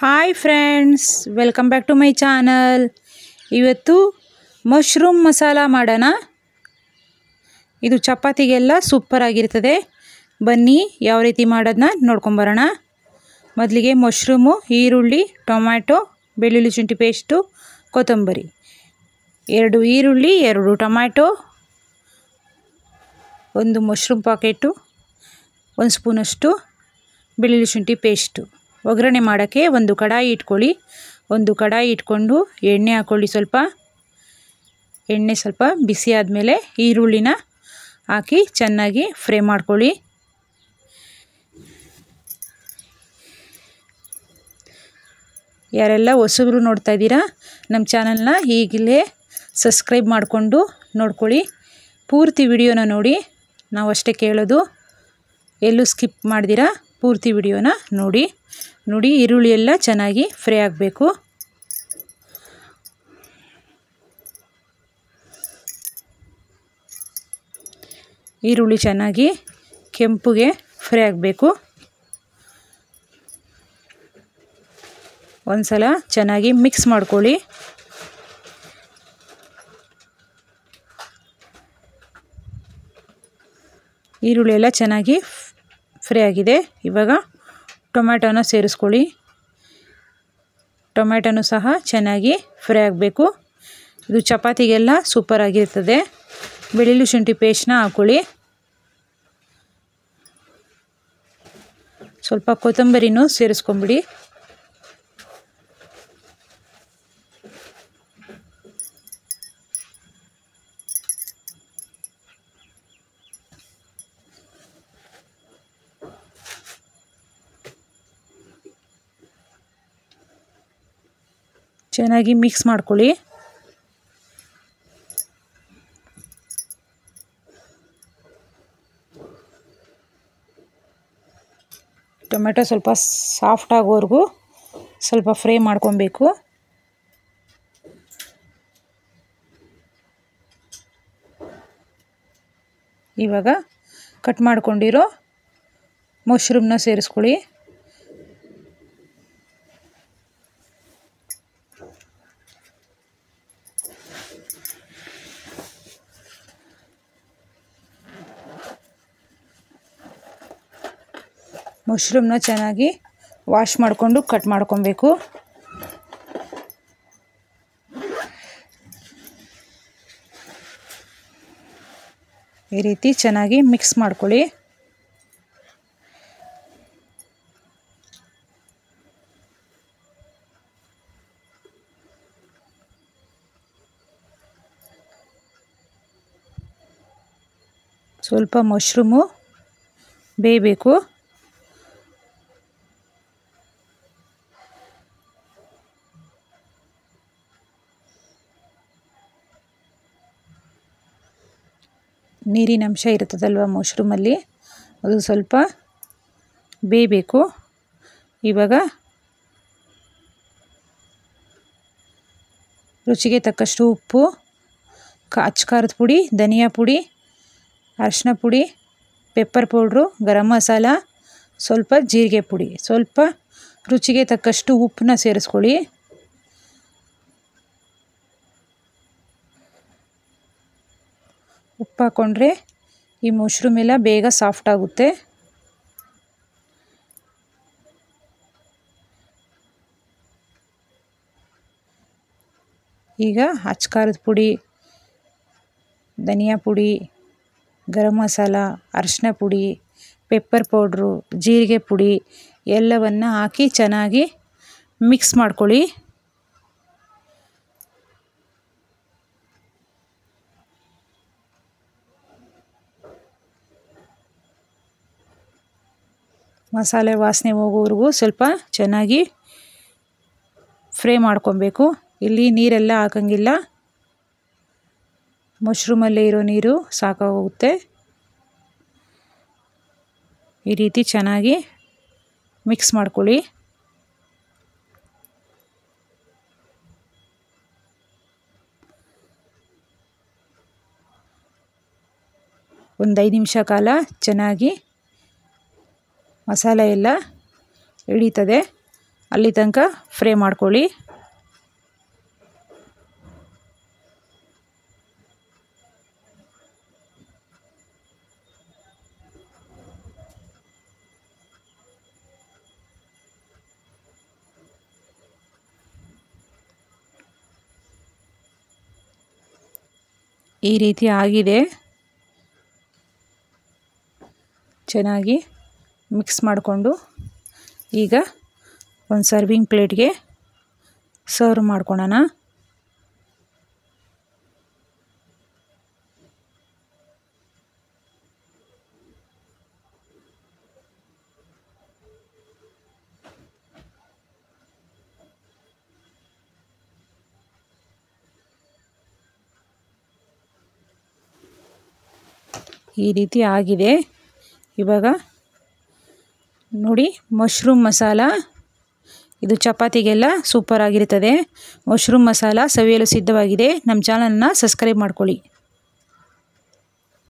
Hi friends, welcome back to my channel. ಇವತ್ತು mushroom masala ಮಾಡೋಣ. ಇದು ಚಪಾತಿಗೆಲ್ಲ ಸೂಪರ್ ಆಗಿರ್ತದೆ. ಬನ್ನಿ ಯಾವ ರೀತಿ ಮಾಡೋದನ್ನ ನೋಡ್ಕೊಂಬರೋಣ. ಮೊದಲಿಗೆ ಮಶ್ರೂಮು, ಈರುಳ್ಳಿ, ಟೊಮ್ಯಾಟೊ, ಬೆಳ್ಳುಳ್ಳಿ ಶುಂಠಿ ಪೇಸ್ಟು, ಕೊತ್ತಂಬರಿ, 2 ಈರುಳ್ಳಿ, 2 ಟೊಮ್ಯಾಟೊ, 1 ಮಶ್ರೂಮ್ ಪಾಕೆಟು, 1 ಸ್ಪೂನಷ್ಟು ಬೆಳ್ಳುಳ್ಳಿ ಶುಂಠಿ ಪೇಸ್ಟು. ಒಗ್ಗರಣೆ ಮಾಡೋಕ್ಕೆ ಒಂದು ಕಡಾಯಿ ಇಟ್ಕೊಳ್ಳಿ. ಒಂದು ಕಡಾಯಿ ಇಟ್ಕೊಂಡು ಎಣ್ಣೆ ಹಾಕ್ಕೊಳ್ಳಿ. ಎಣ್ಣೆ ಸ್ವಲ್ಪ ಬಿಸಿ ಆದಮೇಲೆ ಈರುಳ್ಳಿನ ಹಾಕಿ ಚೆನ್ನಾಗಿ ಫ್ರೈ ಮಾಡ್ಕೊಳ್ಳಿ. ಯಾರೆಲ್ಲ ಹೊಸಬ್ರು ನೋಡ್ತಾ ಇದ್ದೀರಾ, ನಮ್ಮ ಚಾನಲ್ನ ಈಗಲೇ ಸಬ್ಸ್ಕ್ರೈಬ್ ಮಾಡಿಕೊಂಡು ನೋಡ್ಕೊಳ್ಳಿ. ಪೂರ್ತಿ ವಿಡಿಯೋನ ನೋಡಿ, ನಾವು ಅಷ್ಟೇ ಕೇಳೋದು, ಎಲ್ಲೂ ಸ್ಕಿಪ್ ಮಾಡ್ದಿರಾ ಪೂರ್ತಿ ವಿಡಿಯೋನ ನೋಡಿ. ಈರುಳ್ಳಿ ಎಲ್ಲ ಚೆನ್ನಾಗಿ ಫ್ರೈ ಆಗಬೇಕು. ಈರುಳ್ಳಿ ಚೆನ್ನಾಗಿ ಕೆಂಪುಗೆ ಫ್ರೈ ಆಗಬೇಕು. ಒಂದ್ಸಲ ಚೆನ್ನಾಗಿ ಮಿಕ್ಸ್ ಮಾಡ್ಕೊಳ್ಳಿ. ಈರುಳ್ಳಿ ಎಲ್ಲ ಚೆನ್ನಾಗಿ ಫ್ರೈ ಆಗಿದೆ. ಇವಾಗ ಟೊಮ್ಯಾಟೊನ ಸೇರಿಸ್ಕೊಳ್ಳಿ. ಟೊಮ್ಯಾಟೊನೂ ಸಹ ಚೆನ್ನಾಗಿ ಫ್ರೈ ಆಗಬೇಕು. ಇದು ಚಪಾತಿಗೆಲ್ಲ ಸೂಪರ್ ಆಗಿರ್ತದೆ. ಬೆಳ್ಳುಳ್ಳಿ ಶುಂಠಿ ಪೇಸ್ಟ್ನ ಹಾಕ್ಕೊಳ್ಳಿ. ಸ್ವಲ್ಪ ಕೊತ್ತಂಬರಿನೂ ಸೇರಿಸ್ಕೊಂಬಿಡಿ. ಚೆನ್ನಾಗಿ ಮಿಕ್ಸ್ ಮಾಡ್ಕೊಳ್ಳಿ. ಟೊಮೆಟೊ ಸ್ವಲ್ಪ ಸಾಫ್ಟ್ ಆಗೋವರೆಗೂ ಸ್ವಲ್ಪ ಫ್ರೈ ಮಾಡ್ಕೊಬೇಕು. ಇವಾಗ ಕಟ್ ಮಾಡ್ಕೊಂಡಿರೋ ಮಶ್ರೂಮ್ನ ಸೇರಿಸ್ಕೊಳ್ಳಿ. ಮಶ್ರೂಮ್ನ ಚೆನ್ನಾಗಿ ವಾಶ್ ಮಾಡಿಕೊಂಡು ಕಟ್ ಮಾಡ್ಕೊಬೇಕು. ಈ ರೀತಿ ಚೆನ್ನಾಗಿ ಮಿಕ್ಸ್ ಮಾಡ್ಕೊಳ್ಳಿ. ಸ್ವಲ್ಪ ಮಶ್ರೂಮು ಬೇಯಬೇಕು. ನೀರಿನ ಅಂಶ ಇರ್ತದಲ್ವ ಮಶ್ರೂಮಲ್ಲಿ, ಅದು ಸ್ವಲ್ಪ ಬೇಯಬೇಕು. ಇವಾಗ ರುಚಿಗೆ ತಕ್ಕಷ್ಟು ಉಪ್ಪು, ಅಚ್ಚ ಖಾರದ ಪುಡಿ, ಧನಿಯಾ ಪುಡಿ, ಅರಿಶಿನ ಪುಡಿ, ಪೆಪ್ಪರ್ ಪೌಡ್ರು, ಗರಂ ಮಸಾಲ, ಸ್ವಲ್ಪ ಜೀರಿಗೆ ಪುಡಿ, ಸ್ವಲ್ಪ ರುಚಿಗೆ ತಕ್ಕಷ್ಟು ಉಪ್ಪನ್ನ ಸೇರಿಸ್ಕೊಳ್ಳಿ. ಉಪ್ಪು ಹಾಕ್ಕೊಂಡ್ರೆ ಈ ಮಶ್ರೂಮ್ ಎಲ್ಲ ಬೇಗ ಸಾಫ್ಟ್ ಆಗುತ್ತೆ. ಈಗ ಅಚ್ಚ ಖಾರದ ಪುಡಿ, ಧನಿಯಾ ಪುಡಿ, ಗರಂ ಮಸಾಲ, ಅರಿಶಿನ ಪುಡಿ, ಪೆಪ್ಪರ್ ಪೌಡ್ರು, ಜೀರಿಗೆ ಪುಡಿ ಎಲ್ಲವನ್ನು ಹಾಕಿ ಚೆನ್ನಾಗಿ ಮಿಕ್ಸ್ ಮಾಡ್ಕೊಳ್ಳಿ. ಮಸಾಲೆ ವಾಸನೆ ಹೋಗೋವರೆಗೂ ಸ್ವಲ್ಪ ಚೆನ್ನಾಗಿ ಫ್ರೈ ಮಾಡ್ಕೊಬೇಕು. ಇಲ್ಲಿ ನೀರೆಲ್ಲ ಹಾಕಂಗಿಲ್ಲ, ಮಶ್ರೂಮಲ್ಲೇ ಇರೋ ನೀರು ಸಾಕಾಗೋಗುತ್ತೆ. ಈ ರೀತಿ ಚೆನ್ನಾಗಿ ಮಿಕ್ಸ್ ಮಾಡ್ಕೊಳ್ಳಿ. ಒಂದು 5 ನಿಮಿಷ ಕಾಲ ಚೆನ್ನಾಗಿ ಮಸಾಲೆ ಎಲ್ಲ ಹಿಡಿತದೆ. ಅಲ್ಲಿ ತನಕ ಫ್ರೈ ಮಾಡ್ಕೊಳ್ಳಿ. ಈ ರೀತಿ ಆಗಿದೆ. ಚೆನ್ನಾಗಿ ಮಿಕ್ಸ್ ಮಾಡಿಕೊಂಡು ಈಗ ಒಂದು ಸರ್ವಿಂಗ್ ಪ್ಲೇಟ್ಗೆ ಸರ್ವ್ ಮಾಡ್ಕೊಳ್ಳೋಣ. ಈ ರೀತಿ ಆಗಿದೆ. ಇವಾಗ ನೋಡಿ, ಮಶ್ರೂಮ್ ಮಸಾಲ ಇದು ಚಪಾತಿಗೆಲ್ಲ ಸೂಪರ್ ಆಗಿರ್ತದೆ. ಮಶ್ರೂಮ್ ಮಸಾಲ ಸವಿಯಲು ಸಿದ್ಧವಾಗಿದೆ. ನಮ್ಮ ಚಾನಲ್ನ ಸಬ್ಸ್ಕ್ರೈಬ್ ಮಾಡ್ಕೊಳ್ಳಿ.